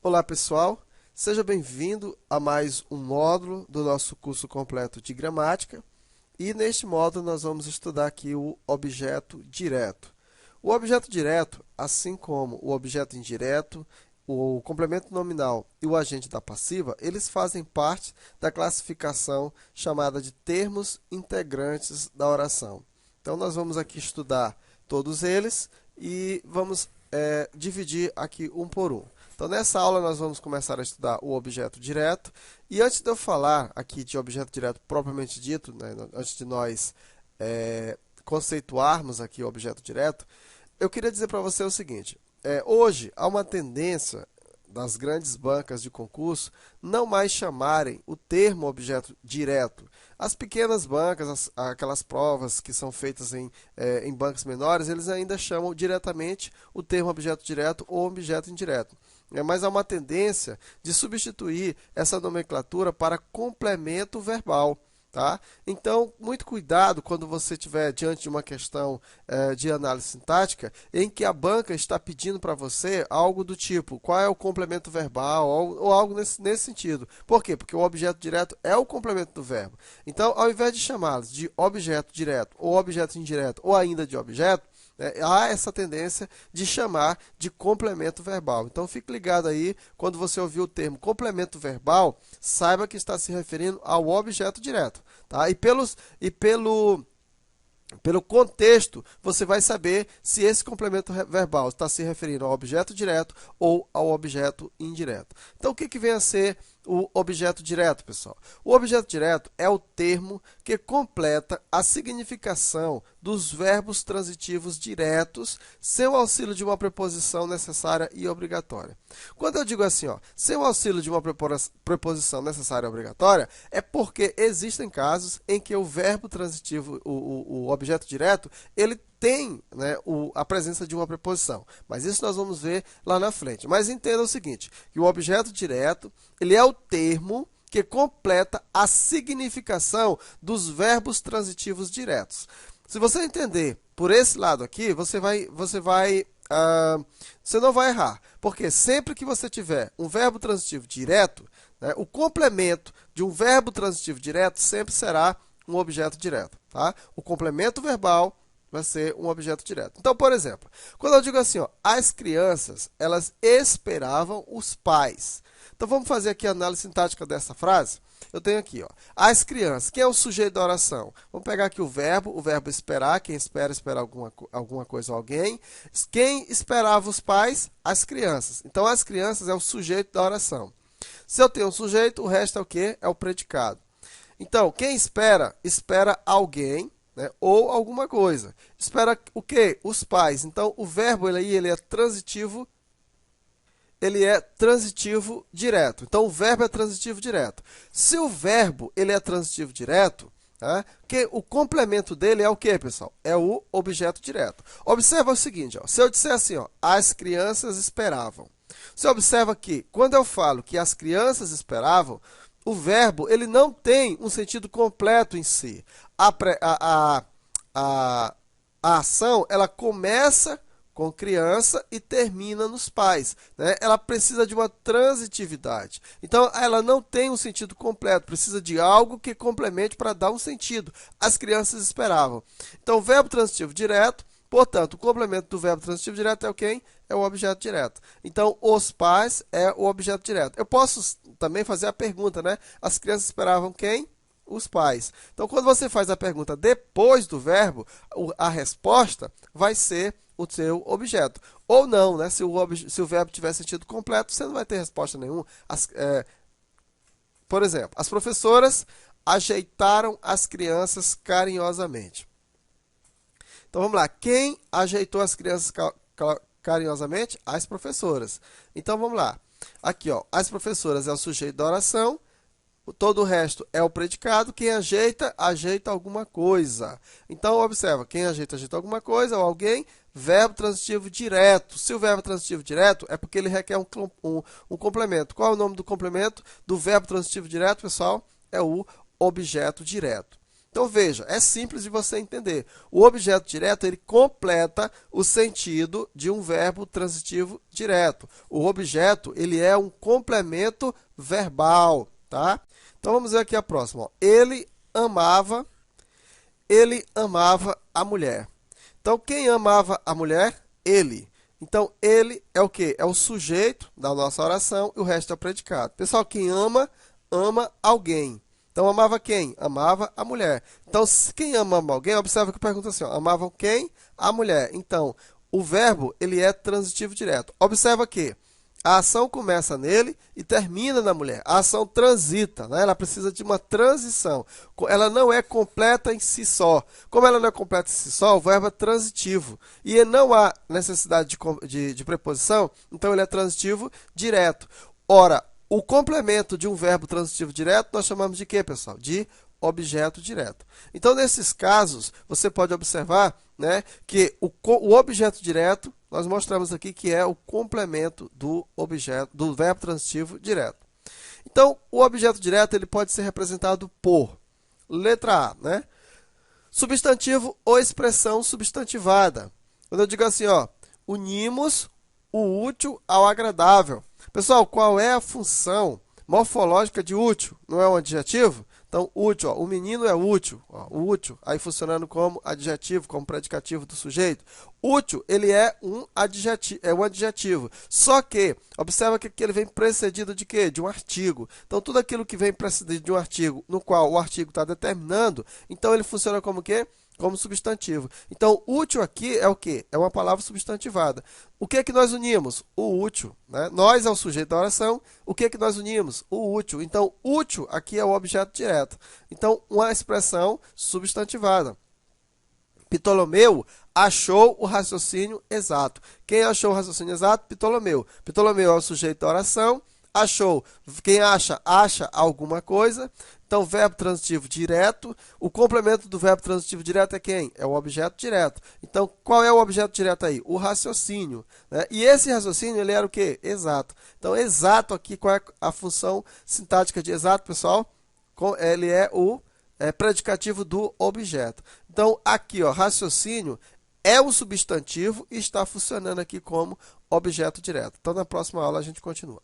Olá pessoal, seja bem-vindo a mais um módulo do nosso curso completo de gramática e neste módulo nós vamos estudar aqui o objeto direto. O objeto direto, assim como o objeto indireto, o complemento nominal e o agente da passiva, eles fazem parte da classificação chamada de termos integrantes da oração. Então nós vamos aqui estudar todos eles e vamos dividir aqui um por um. Então, nessa aula, nós vamos começar a estudar o objeto direto. E antes de eu falar aqui de objeto direto propriamente dito, né, antes de nós conceituarmos aqui o objeto direto, eu queria dizer para você o seguinte. Hoje, há uma tendência das grandes bancas de concurso não mais chamarem o termo objeto direto. As pequenas bancas, aquelas provas que são feitas em bancas menores, eles ainda chamam diretamente o termo objeto direto ou objeto indireto. Mas há uma tendência de substituir essa nomenclatura para complemento verbal. Tá? Então, muito cuidado quando você estiver diante de uma questão de análise sintática em que a banca está pedindo para você algo do tipo, qual é o complemento verbal ou algo nesse sentido. Por quê? Porque o objeto direto é o complemento do verbo. Então, ao invés de chamá-los de objeto direto ou objeto indireto ou ainda de objeto, há essa tendência de chamar de complemento verbal. Então, fique ligado aí, quando você ouvir o termo complemento verbal, saiba que está se referindo ao objeto direto. Tá? Pelo contexto, você vai saber se esse complemento verbal está se referindo ao objeto direto ou ao objeto indireto. Então, o que vem a ser o objeto direto, pessoal? O objeto direto é o termo que completa a significação dos verbos transitivos diretos sem o auxílio de uma preposição necessária e obrigatória. Quando eu digo assim, sem o auxílio de uma preposição necessária e obrigatória, é porque existem casos em que o verbo transitivo, o objeto direto, ele tem, né, a presença de uma preposição, mas isso nós vamos ver lá na frente. Mas entenda o seguinte, que o objeto direto, ele é o termo que completa a significação dos verbos transitivos diretos. Se você entender por esse lado aqui, você não vai errar, porque sempre que você tiver um verbo transitivo direto, né, o complemento de um verbo transitivo direto sempre será um objeto direto. Tá? O complemento verbal vai ser um objeto direto. Então, por exemplo, quando eu digo assim, as crianças, elas esperavam os pais. Então, vamos fazer aqui a análise sintática dessa frase. Eu tenho aqui, as crianças. Quem é o sujeito da oração? Vamos pegar aqui o verbo esperar. Quem espera alguma coisa ou alguém. Quem esperava os pais? As crianças. Então, as crianças é o sujeito da oração. Se eu tenho um sujeito, o resto é o quê? É o predicado. Então, quem espera? Espera alguém, né, ou alguma coisa. Espera o quê? Os pais. Então, o verbo ele é transitivo. Ele é transitivo direto. Então, o verbo é transitivo direto. Se o verbo ele é transitivo direto, tá? Que o complemento dele é o quê, pessoal? É o objeto direto. Observa o seguinte, se eu disser assim, as crianças esperavam. Você observa que, quando eu falo que as crianças esperavam, o verbo ele não tem um sentido completo em si. A ação ela começa com criança e termina nos pais. Né? Ela precisa de uma transitividade. Então, ela não tem um sentido completo, precisa de algo que complemente para dar um sentido. As crianças esperavam. Então, o verbo transitivo direto, portanto, o complemento do verbo transitivo direto é o quem? É o objeto direto. Então, os pais é o objeto direto. Eu posso também fazer a pergunta, né? As crianças esperavam quem? Os pais. Então, quando você faz a pergunta depois do verbo, a resposta vai ser o seu objeto. Ou não, né? Se o verbo tiver sentido completo, você não vai ter resposta nenhuma. Por exemplo, as professoras ajeitaram as crianças carinhosamente. Então, vamos lá. Quem ajeitou as crianças carinhosamente? As professoras. Então, vamos lá. Aqui, as professoras é o sujeito da oração. Todo o resto é o predicado. Quem ajeita, ajeita alguma coisa. Então, observa. Quem ajeita, ajeita alguma coisa ou alguém. Verbo transitivo direto. Se o verbo transitivo direto, é porque ele requer um complemento. Qual é o nome do complemento do verbo transitivo direto, pessoal? É o objeto direto. Então, veja, é simples de você entender. O objeto direto, ele completa o sentido de um verbo transitivo direto. O objeto, ele é um complemento verbal, tá? Então, vamos ver aqui a próxima. Ó. Ele amava a mulher. Então, quem amava a mulher? Ele. Então, ele é o quê? É o sujeito da nossa oração e o resto é o predicado. Pessoal, quem ama, ama alguém. Então, amava quem? Amava a mulher. Então, quem ama alguém, observa que pergunta assim, ó, amavam quem? A mulher. Então, o verbo, ele é transitivo direto. Observa que a ação começa nele e termina na mulher. A ação transita, né? Ela precisa de uma transição. Ela não é completa em si só. Como ela não é completa em si só, o verbo é transitivo. E não há necessidade de preposição, então ele é transitivo direto. Ora, o complemento de um verbo transitivo direto nós chamamos de quê, pessoal? De objeto direto. Então, nesses casos, você pode observar, né, que o objeto direto, nós mostramos aqui que é o complemento do objeto, do verbo transitivo direto. Então, o objeto direto ele pode ser representado por, letra A, né, substantivo ou expressão substantivada. Quando eu digo assim, ó, unimos o útil ao agradável. Pessoal, qual é a função morfológica de útil? Não é um adjetivo? Então, útil, ó, o menino é útil, ó, o útil, aí funcionando como adjetivo, como predicativo do sujeito. Útil, ele é um adjetivo. Só que, observa que aqui ele vem precedido de quê? De um artigo. Então, tudo aquilo que vem precedido de um artigo, no qual o artigo está determinando, então ele funciona como o quê? Como substantivo. Então, útil aqui é o quê? É uma palavra substantivada. O que é que nós unimos? O útil. Né? Nós é o sujeito da oração. O que é que nós unimos? O útil. Então, útil aqui é o objeto direto. Então, uma expressão substantivada. Ptolomeu achou o raciocínio exato. Quem achou o raciocínio exato? Ptolomeu. Ptolomeu é o sujeito da oração. Achou. Quem acha, acha alguma coisa. Então, verbo transitivo direto. O complemento do verbo transitivo direto é quem? É o objeto direto. Então, qual é o objeto direto aí? O raciocínio. Né? E esse raciocínio, ele era o quê? Exato. Então, exato aqui, qual é a função sintática de exato, pessoal? Ele é o predicativo do objeto. Então, aqui, ó, raciocínio é um substantivo e está funcionando aqui como objeto direto. Então, na próxima aula a gente continua.